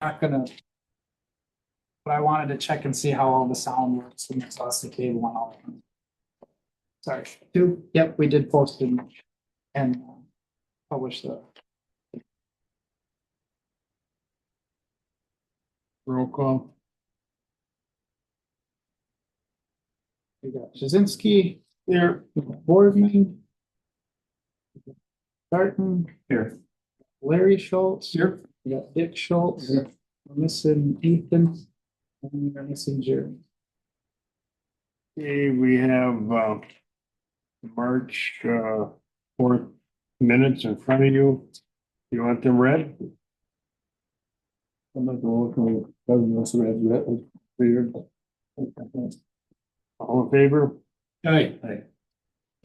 Not gonna. But I wanted to check and see how all the sound works and exhaust the cable and all. Sorry, two, yep, we did post it and publish the. Roll call. We got Jazinski, Here. Boardman. Barton, Here. Larry Schultz. Here. We got Dick Schultz. Here. We're missing Ethan. And we're missing Jerry. Okay, we have March 4th minutes in front of you. You want them read? I'm not going to read. All in favor? Aye.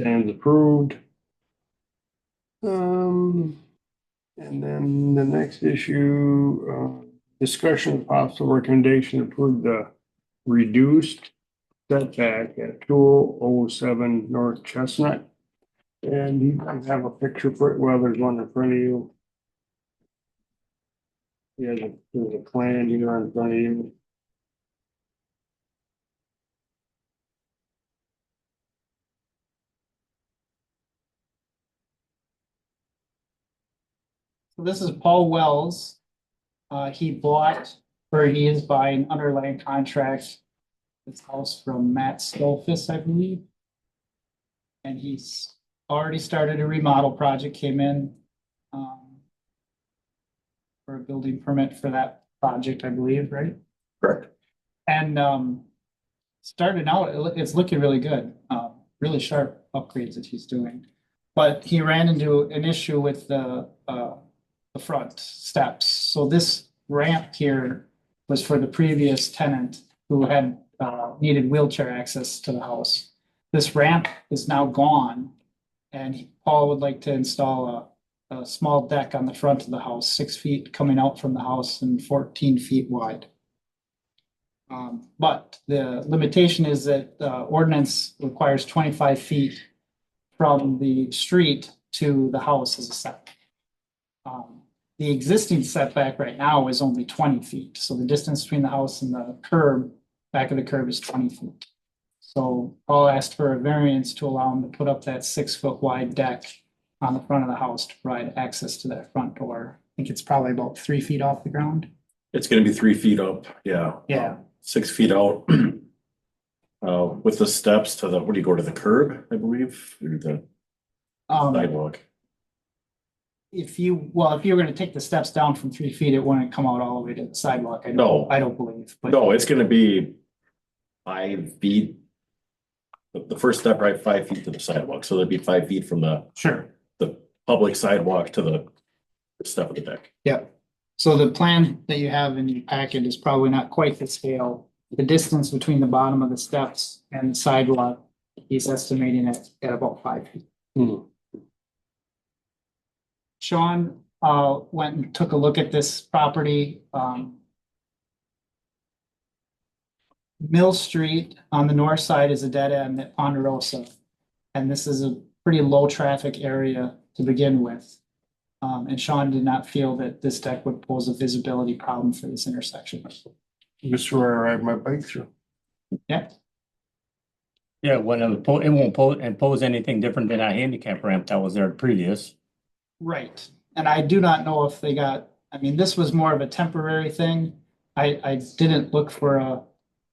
Stands approved. And then the next issue, discussion of possible recommendation to approve the reduced setback at 207 North Chestnut. And you can have a picture for it. Well, there's one in front of you. Yeah, there's a plan here in front of you. So this is Paul Wells. He bought, or he is buying underlying contract. This house from Matt Stolfus, I believe. And he's already started a remodel project, came in. For a building permit for that project, I believe, right? Correct. And started out, it's looking really good, really sharp upgrades that he's doing. But he ran into an issue with the front steps. So this ramp here was for the previous tenant who had needed wheelchair access to the house. This ramp is now gone, and Paul would like to install a small deck on the front of the house, 6 feet coming out from the house and 14 feet wide. But the limitation is that ordinance requires 25 feet from the street to the house as a setback. The existing setback right now is only 20 feet. So the distance between the house and the curb, back of the curb, is 20 feet. So Paul asked for a variance to allow him to put up that 6 foot wide deck on the front of the house to provide access to that front door. I think it's probably about 3 feet off the ground. It's gonna be 3 feet up, yeah. Yeah. 6 feet out. With the steps to the, what do you go to the curb, I believe, or the sidewalk? If you were gonna take the steps down from 3 feet, it wouldn't come out all the way to the sidewalk. No. I don't believe, but No, it's gonna be 5 feet. The first step, right, 5 feet to the sidewalk, so that'd be 5 feet from the sure. public sidewalk to the step of the deck. Yeah. So the plan that you have in your packet is probably not quite the scale. The distance between the bottom of the steps and the sidewalk, he's estimating at about 5 feet. Sean went and took a look at this property. Mill Street on the north side is a dead end at Ponderosa. And this is a pretty low traffic area to begin with. And Sean did not feel that this deck would pose a visibility problem for this intersection. This is where I ride my bike through. Yeah, Yeah, when it won't impose anything different than a handicap ramp that was there previous. right. And I do not know if they got, I mean, this was more of a temporary thing. I didn't look for a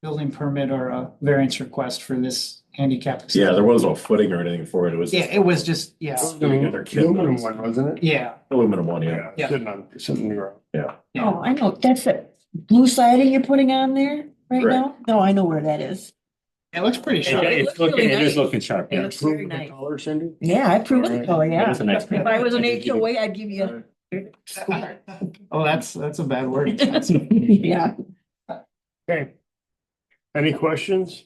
building permit or a variance request for this handicap. Yeah, there was no footing or anything for it. It was Yeah, it was just, yeah, Aluminum one, wasn't it? yeah, aluminum one, yeah. Yeah. Sitting in the ground. yeah. Oh, I know, that's the blue siding you're putting on there right Right. now? No, I know where that is. It looks pretty sharp. it It's looks looking, really it is nice. looking sharp, It yeah. looks very Approve the nice. color, Cindy? Yeah, I approve of the Alright. color, That yeah. is a nice. If I was an HOA, I'd give you. Oh, that's a bad word. Yeah, Okay. Any questions?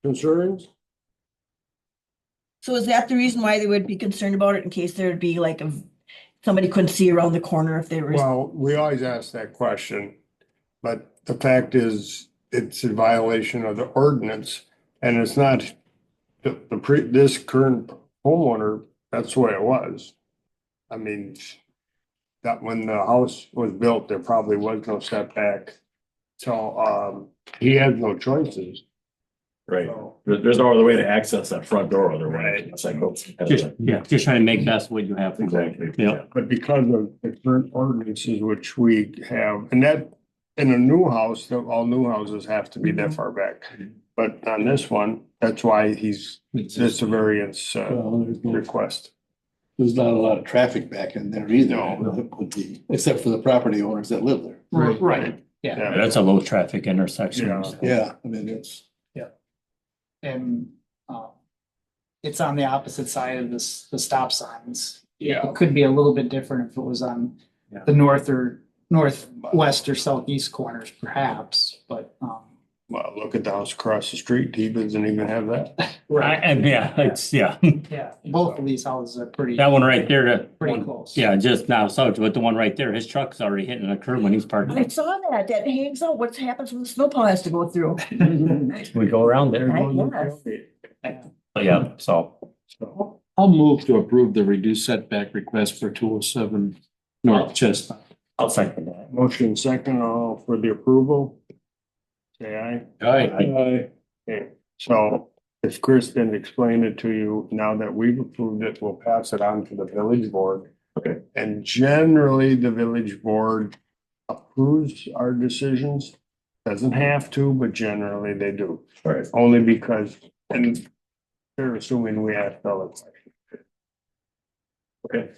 Concerns? so is that the reason why they would be concerned about it in case there'd be like somebody couldn't see around the corner if they were? Well, we always ask that question, but the fact is, it's a violation of the ordinance, and it's not this current homeowner, that's the way it was. I mean, that when the house was built, there probably was no setback. So, he has no choices. Right. So, There's no other way to access that front door otherwise. Right. It's like, oh, Just trying to make best what you have. Exactly. Yeah. But because of the current ordinances which we have, and that, in a new house, all new houses have to be that far back. But on this one, that's why it's a variance, Well, request. there's not a lot of traffic back in there either, with the, except for the property owners that live there. Right, yeah. Yeah. That's a low traffic intersection. Yeah. Yeah, I mean, it's, And, it's on the opposite side of this, the stop signs. Yeah. It could be a little bit different if it was on Yeah. the north or northwest or southeast corners perhaps, but, Well, look at the house across the street. He doesn't even have that. And yeah, it's, yeah, yeah, both of these houses are pretty, that one right there, that pretty one, close. yeah, just now, so, but the one right there, his truck's already hitting a curb when he's I parked. saw that, that hangs out, what happens when the snowplow has to go through? We go around there, Yes. yeah, so. So, I'll move to approve the reduced setback request for 207 North Chestnut. I'll second that. motion second, all for the approval. Say aye. Aye. Okay, so if Chris didn't explain it to you, now that we've approved it, we'll pass it on to the village board. Okay. And generally, the village board approves our decisions. Doesn't have to, but generally they do. All right. Only because, and they're assuming we asked all the questions. Okay.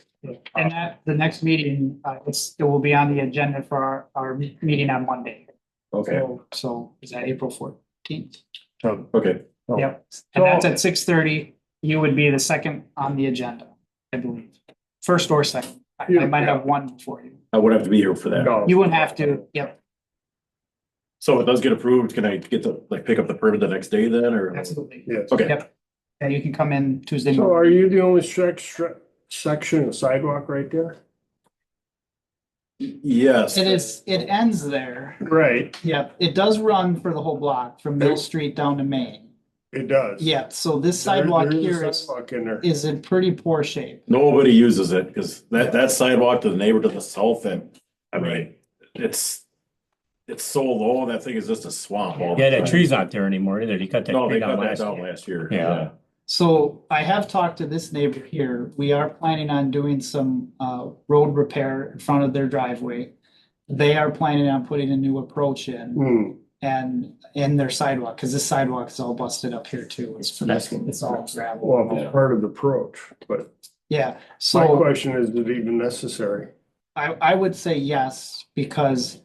And that, the next meeting, it will be on the agenda for our meeting on Monday. Okay. So is that April 14th? So, Okay. so- Yep, and that's at 6:30. You would be the second on the agenda, I believe. First or second. I might have one for you. I would have to be here for that. no. You wouldn't have to, yep, So if it does get approved, can I get to like pick up the permit the next day then or? absolutely. Yes. Okay. Yep. Yeah, you can come in Tuesday So morning. are you the only section of sidewalk right there? Yes. It is, it ends there. Right, Yep, it does run for the whole block from Mill Street down to Main. it does. Yeah, so this There- sidewalk there is a here sidewalk in there. is in pretty poor shape. Nobody uses it because that sidewalk to the neighbor to the south, and I mean, it's so low, that thing is just a swamp. all the Yeah, that time. tree's not there anymore either. He cut that No, tree they down cut that last down year. last year. Yeah. So I have talked to this neighbor here. We are planning on doing some road repair in front of their driveway. They are planning on putting a new approach in Hmm, and in their sidewalk, because this sidewalk is all busted up here too. It's all gravel. well, it's part of the approach, but Yeah, my so question is it even necessary? I would say yes, because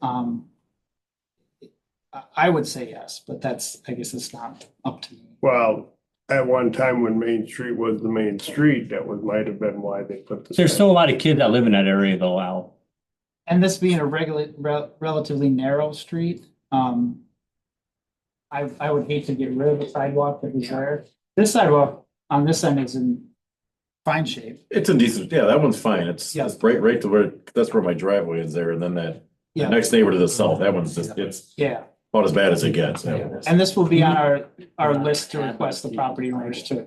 I would say yes, but I guess it's not up to me. Well, at one time when Main Street was the main street, that might have been why they put the. There's still a lot of kids that live in that area though, Al. And this being a relatively narrow street, I would hate to get rid of the sidewalk that was there. This sidewalk on this end is in fine shape. It's a decent, yeah, that one's fine. It's Yeah. right to where, that's where my driveway is there, and then the Yeah, next neighbor to the south, that one's just, it's yeah. about as bad as it gets. that one. And this will be on our list to request the property owners to.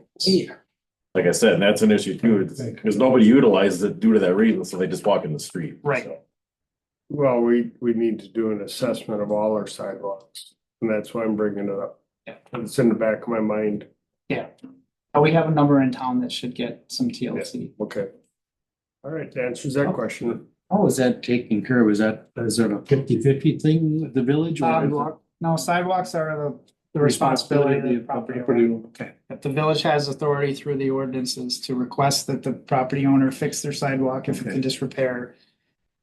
Like I said, and that's an issue too, because nobody utilizes it due to that reason, so they just walk in the street. Right. Well, we need to do an assessment of all our sidewalks, and that's why I'm bringing it up. Yeah. It's in the back of my mind. We have a number in town that should get some TLC. Okay. All right, that answers that question. How is that taken care of? Is that a 50-50 thing with the village? or- No, sidewalks are the responsibility of the property owner. Okay. If the village has authority through the ordinances to request that the property owner fix their sidewalk if it's in disrepair.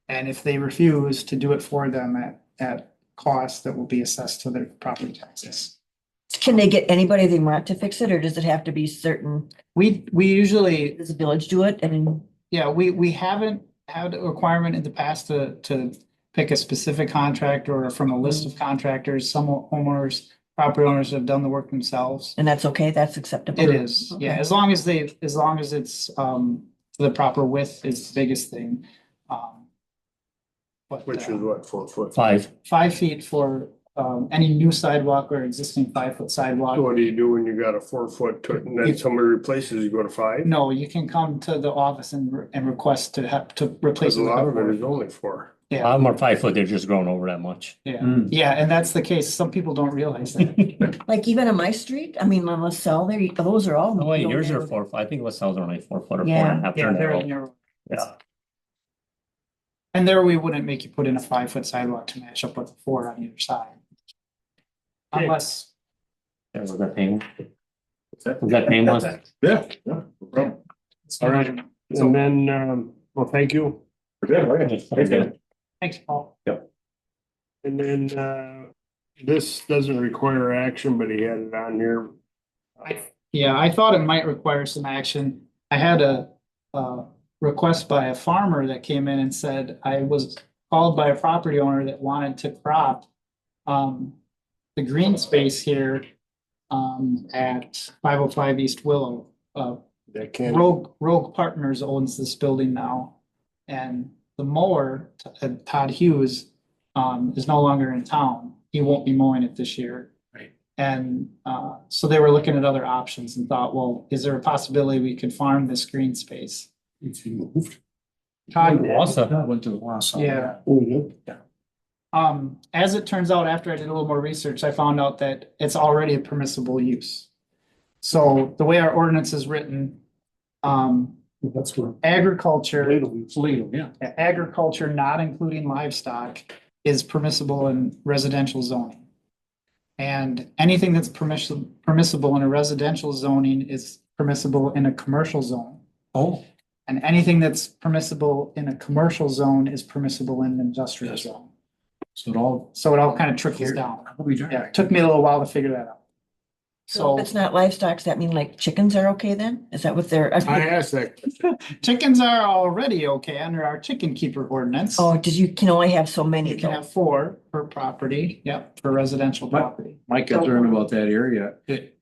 And if they refuse to do it for them at cost that will be assessed to their property taxes. Can they get anybody they want to fix it, or does it have to be certain, We usually, does the village do it? And yeah, we haven't had a requirement in the past to pick a specific contractor or from a list of contractors. Some homeowners, property owners have done the work themselves. that's okay, that's acceptable? It is, yeah, Okay. as long as it's the proper width is the biggest thing. But, Which is what, 4 foot? 5. 5 feet for any new sidewalk or existing 5-foot sidewalk. So what do you do when you got a 4-foot and then somebody replaces, you go to 5? No, you can come to the office and request to have, to replace Because it a with lot a of it 4. is only 4. A lot of them are 5 foot, they're just growing over that much. Yeah, Mm. yeah, and that's the case. Some people don't realize that. Like even on my street, I mean, on LaSalle there, those are all. Oh, wait, real yours are narrow. 4 foot. I think LaSalle's are only 4 foot or 4 Yeah. and a half. Yeah, They're they're narrow. narrow. Yeah. And there we wouldn't make you put in a 5-foot sidewalk to match up with a 4 on either side. Unless, There was that pain. Was that painless? Yeah, no problem. All right. And then, well, thank you. thanks, Paul. And then, this doesn't require action, but he had it on here. Yeah, I thought it might require some action. I had a request by a farmer that came in and said, I was called by a property owner that wanted to crop the green space here at 505 East Willow. That can, Rogue Partners owns this building now. And the mower, Todd Hughes, is no longer in town. He won't be mowing it this year. Right. And so they were looking at other options and thought, well, is there a possibility we could farm this green space? If you moved. Todd, Wausau. Went to the Wausau. yeah. oh, yeah. As it turns out, after I did a little more research, I found out that it's already a permissible use. So the way our ordinance is written, That's where. agriculture, Legal, yeah. agriculture, not including livestock, is permissible in residential zoning. And anything that's permissible in a residential zoning is permissible in a commercial zone. Oh. And anything that's permissible in a commercial zone is permissible in an industrial Yes. zone. So it all. So it all kind of trickles down. We Yeah, it took me a little while to figure that out. So So if it's not livestock, does that mean like chickens are okay then? Is that what they're? I asked that, chickens are already okay under our chicken keeper ordinance. Oh, you can only have so many You can though. have 4 per property, yep, for residential But- property. My concern about that area, it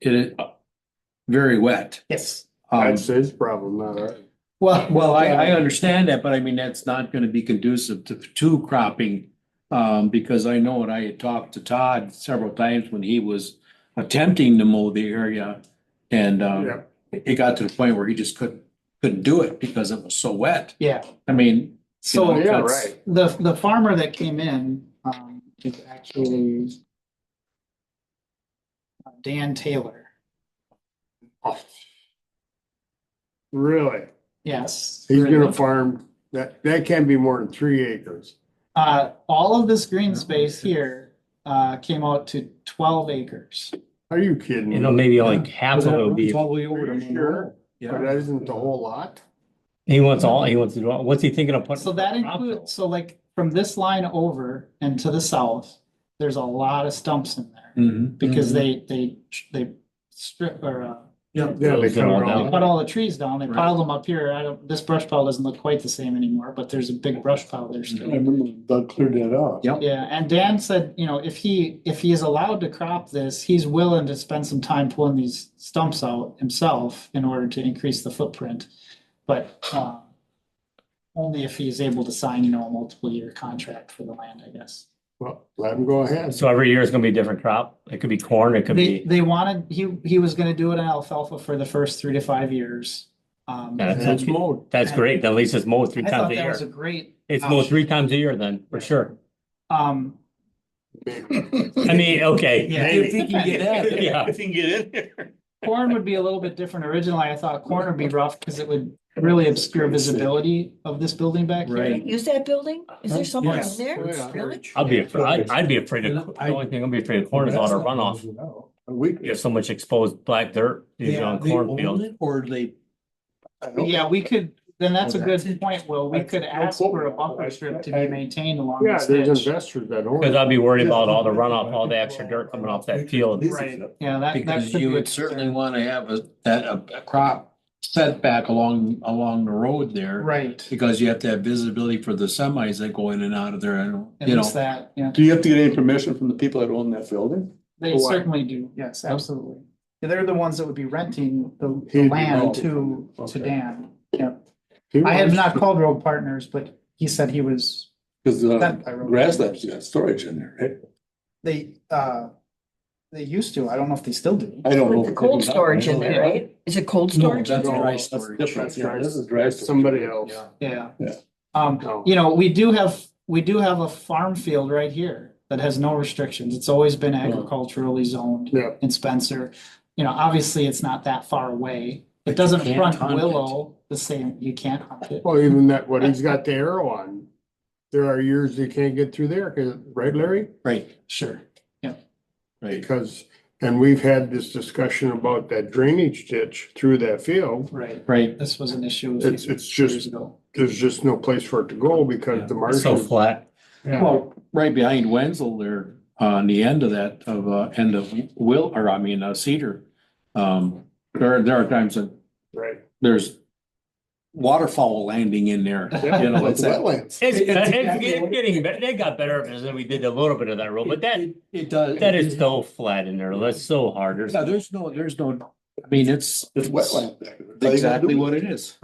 very wet. Yes. that's his problem, not ours. Well, I understand that, but I mean, that's not gonna be conducive to cropping. Because I know, and I had talked to Todd several times when he was attempting to mow the area. And Yeah. it got to the point where he just couldn't do it because it was so wet. Yeah, I mean. so you know, Yeah, that's- right. the farmer that came in, is actually Dan Taylor. Oh. Really? Yes. He's gonna farm, that can't be more than 3 acres. All of this green space here, came out to 12 acres. Are you kidding? You know, maybe only half of it would be, Probably over Are to you sure? Yeah. But that isn't the whole lot? he wants to do, what's he thinking of putting? So that includes, so like from this line over and to the south, there's a lot of stumps in there. Mhm. Because they strip or, Yeah, they cut it all they all. cut all the trees down, they Right. piled them up here. This brush pile doesn't look quite the same anymore, but there's a big brush pile there still. remember Doug cleared that out. Yep. Yeah, and Dan said, you know, if he is allowed to crop this, he's willing to spend some time pulling these stumps out himself in order to increase the footprint. But only if he's able to sign, you know, a multiple year contract for the land, I guess. Well, let him go ahead. So every year is gonna be a different crop. It could be corn, it could They be. they wanted, he was gonna do it on alfalfa for the first 3 to 5 years. Yeah, And that's, it's mowed. that's great. At least it's mowed 3 I times thought a that was a year. great. It's mowed option. 3 times a year then, for sure. Um, I mean, okay. yeah. If he can get in, Yeah. if he can get in there. Corn would be a little bit different. Originally, I thought corn would be rough because it would really obscure visibility of this building back here. Right. Use that building? Is there someone in Yes. there? Oh, yeah. Really? I'd be afraid, I'd be afraid of, the only thing I'd be afraid of corn is all the runoff. We, You have so much exposed black dirt, usually on They own cornfield. it, or they. Yeah, we could, then that's a good point, Will. We could ask for a buffer strip to be maintained along yeah, this there's ditch. investors that own Cause it. I'd be worried about all the runoff, all the extra dirt coming off that field. Right, yeah, that Because could you be a would certainly concern. wanna have a crop setback along the road there. Right, Because you have to have visibility for the semis that go in and out of there, and, at you know. least that, yeah. Do you have to get any permission from the people that own that building? They For what? certainly do, yes, absolutely. They're the ones that would be renting the He'd- land oh, to okay. Dan, yeah. He I have wants not to- called Road Partners, but he said he was, Cause That I wrote. grasslands got storage in there, right? They used to, I don't know if they still do. I don't know. With the cold storage in there, right? Is it cold storage? in that's there? dry That's storage. different. Yeah, this is That's somebody else. Yeah. Yeah. No. You know, we do have a farm field right here that has no restrictions. It's always been agriculturally zoned Yeah. in Spencer. You know, obviously, it's not that far away. But It you doesn't can't front hunt it. Willow the same, you can't hunt it. Well, even that, what he's got the arrow on, there are years they can't get through there, 'cause- right, Larry? Right, Sure. right. Because, and we've had this discussion about that drainage ditch through that field. Right. Right. This was an issue. It's years just, ago. there's just no place for it to go because the It's so marshes. flat. Yeah. Well, right behind Wenzel there, on the end of that, end of Cedar. There are times that Right. there's waterfowl landing in there, Yeah, you know, It's it's that. wetlands. It's exactly what- getting better. They got better because we did a little bit of that road, but It does. that is so flat in there. That's so hard. Yeah, there's no, I mean, it's. It's wetland back there. That's all you gotta Exactly do. what it is.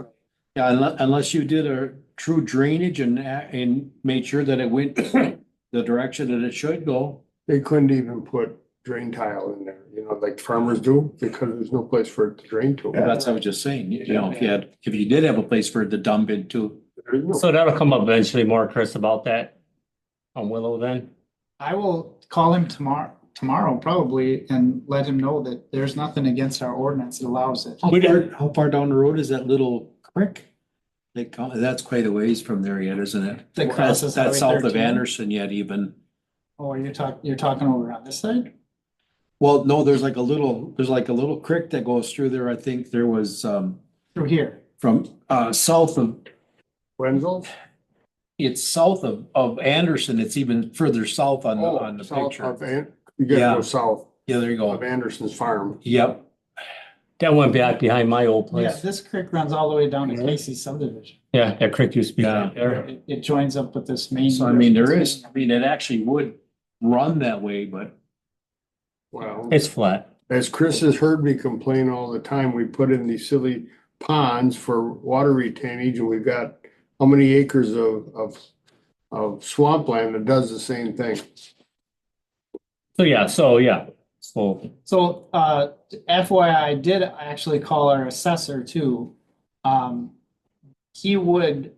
Yeah, unless you did a true drainage and made sure that it went the direction that it should go. They couldn't even put drain tile in there, you know, like farmers do, because there's no place for it to drain to. That's what I was just saying, you know, if you did have a place for it to dump into. There's no- So that'll come up eventually more, Chris, about that on Willow then. I will call him tomorrow probably and let him know that there's nothing against our ordinance that allows it. How far down the road is that little creek? That's quite a ways from there yet, isn't it? That crosses That's Highway south of 13? Anderson yet even. Oh, you're talking over on this side? Well, no, there's like a little creek that goes through there. I think there was, Through here. from, south of, Wenzel? it's south of Anderson. It's even further south on the South picture. of you gotta Yeah. go south Yeah, there you of go. Anderson's farm. Yep. That went back behind my old Yeah, place. this creek runs all the way down to Casey's subdivision. Yeah, that creek used to be Yeah. right there. It joins up with this main. So I mean, it actually would run that way, but Well, It's flat. as Chris has heard me complain all the time, we put in these silly ponds for water retainage and we've got how many acres of swampland that does the same thing. So yeah, so So, FYI, I did actually call our assessor too. He would,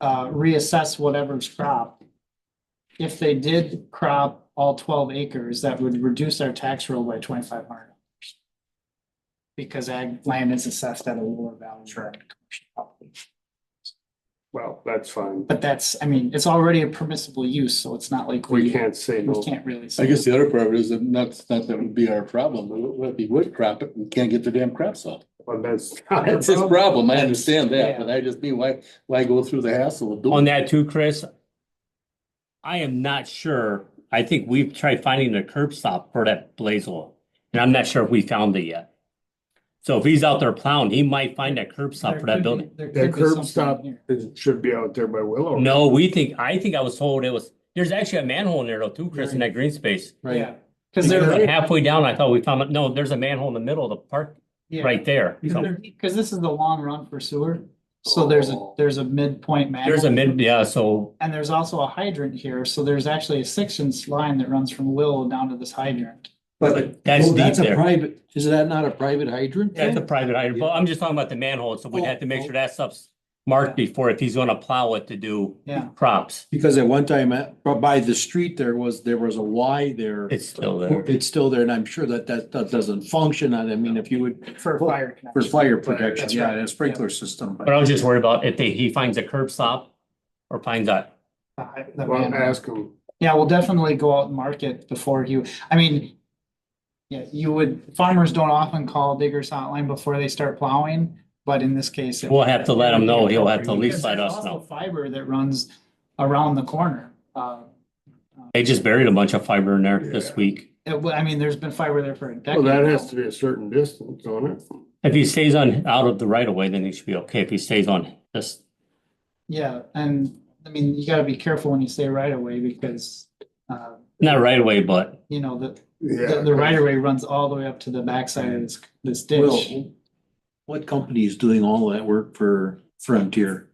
reassess whatever's cropped. If they did crop all 12 acres, that would reduce our tax roll by $2,500. Because ag land is assessed at a lower value. Sure. Well, that's fine. But that's, I mean, it's already a permissible use, so it's not like We can't say we no. can't really I say. guess the other part is that not that would be our problem. What if he would crop it and can't get the damn crops off? Well, that's. That's his problem. I understand that, Yeah. but I just mean, why go through the hassle of doing? on that too, Chris, I am not sure. I think we've tried finding a curb stop for that blaze oil, and I'm not sure if we found it yet. So if he's out there plowing, he might find that curb stop for that building. That curb stop should be out there by Willow. No, I think I was told there's actually a manhole in there though too, Chris, in that green space. Yeah, because There's they're, halfway down, I thought we found it. No, there's a manhole in the middle of the park right there. So because this is the long run for sewer. So there's a midpoint manhole. there's a so And there's also a hydrant here, so there's actually a 6-inch line that runs from Willow down to this hydrant. But That's deep that's a there. private, is that not a private hydrant? that's a private hydrant. But I'm just talking about the manhole, so we'd have to make sure that stuff's marked before if he's gonna plow it to do Yeah. crops. Because at one time, by the street, there was a Y there. It's still there. It's still there, and I'm sure that doesn't function. I mean, if you would, For fire for connection. fire protection, That's yeah, right. and a sprinkler system. But I was just worried about if he finds a curb stop or finds that. The Well, manhole. ask him. Yeah, we'll definitely go out and mark it before I mean, yeah, farmers don't often call Diggers Hotline before they start plowing, but in this case. We'll have to let him know. He'll have to at least Because let there's us also know. Fiber that runs around the corner. They just buried a bunch of fiber in there this week. I mean, there's been fiber there for a Well, decade. that now. has to be a certain distance on it. If he stays out of the right of way, then he should be okay. If he stays on this, Yeah, and I mean, you gotta be careful when you say right away because, not right away, but you know, the Yeah. right of way runs all the way up to the backside of this ditch. Well, what company is doing all that work for Frontier?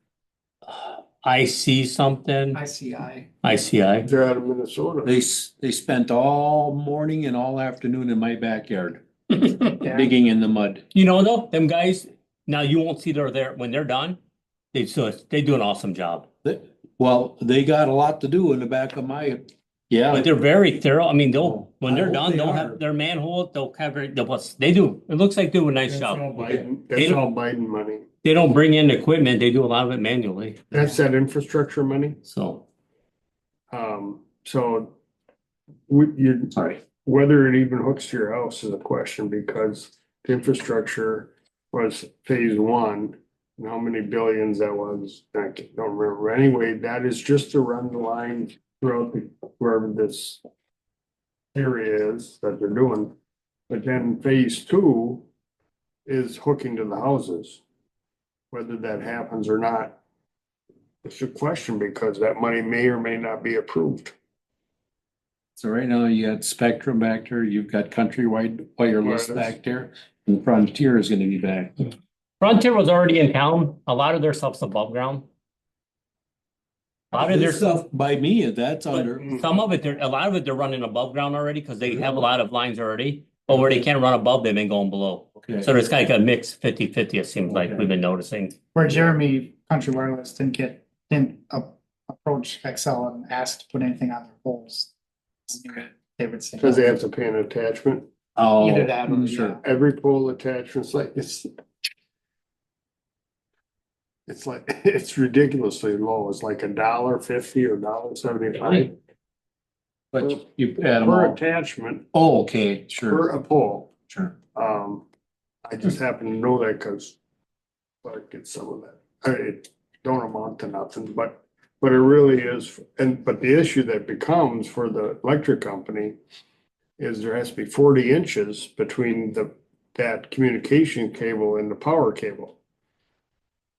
I see something. ICI. ICI. They're out of Minnesota. They spent all morning and all afternoon in my backyard, digging in the mud. You know, though, them guys, now you won't see they're there when they're done. They do an awesome job. Well, they got a lot to do in the back of my, yeah. But they're very thorough. I mean, when I they're hope done, they they'll are. have their manhole, they'll cover, they do, it looks like they do a nice That's job. all Biden, They that's don't- all Biden money. They don't bring in equipment, they do a lot of it manually, That's that infrastructure money. so. So Sorry. whether it even hooks to your house is a question because the infrastructure was phase one. And how many billions that was, I don't remember. Anyway, that is just to run the line throughout wherever this area is that they're doing. But then phase two is hooking to the houses. Whether that happens or not, it's a question because that money may or may not be approved. So right now you got Spectrum back there, you've got Countrywide Wireless Wireless. back there, and Frontier is gonna be back. Frontier was already in town, a lot of their stuff's above ground. A lot of their This stuff by me, that's under, Some of it, a lot of it, they're running above ground already, cause they have a lot of lines already, but where they can't run above, they've been going below. okay. So there's kind of like a mix 50-50. It seems like Okay. we've been noticing. Where Jeremy, Country Wireless, didn't approach Excel and ask to put anything on their poles. They would say. Cause they have to pay an attachment. Oh, Either that or, sure. yeah. Every pole attachment's like, it's like, it's ridiculously low. It's like $1.50 or $1.75 But you add them per all. attachment, Oh, okay, per sure, a pole. sure. I just happen to know that because Clark gets some of that. It don't amount to nothing, but it really is. But the issue that becomes for the electric company is there has to be 40 inches between that communication cable and the power cable.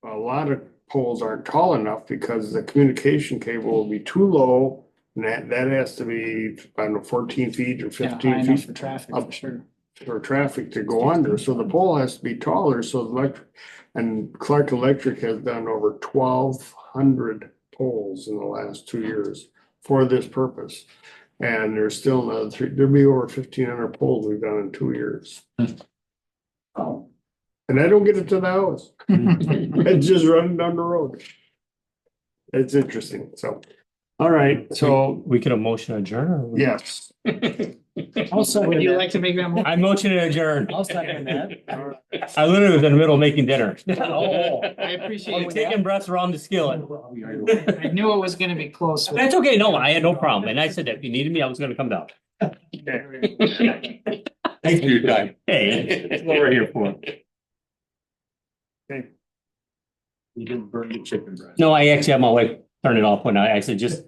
A lot of poles aren't tall enough because the communication cable will be too low. And that has to be, I don't know, 14 feet or Yeah, high 15 enough feet for traffic, up for sure. for traffic to go under, so the pole has to be taller, so the electric, and Clark Electric has done over 1,200 poles in the last 2 years for this purpose. And there's still another there'll be over 1,500 poles we've done in 2 years. And I don't get it to the house, it's just running down the road. It's interesting, so, all right, so, We could have motion adjourn. Or yes. Would you like to make that more? I motion to adjourn. I'll second that. I literally was in the middle of making dinner. I appreciate it. Taking breaths around the skillet. I knew it was gonna be close. with- That's okay. No, I had no problem. And I said that if you needed me, I was gonna come down. Thanks for your time. Hey, that's what we're here for. You didn't burn the chicken breast. No, I actually had my wife turn it off when I said, just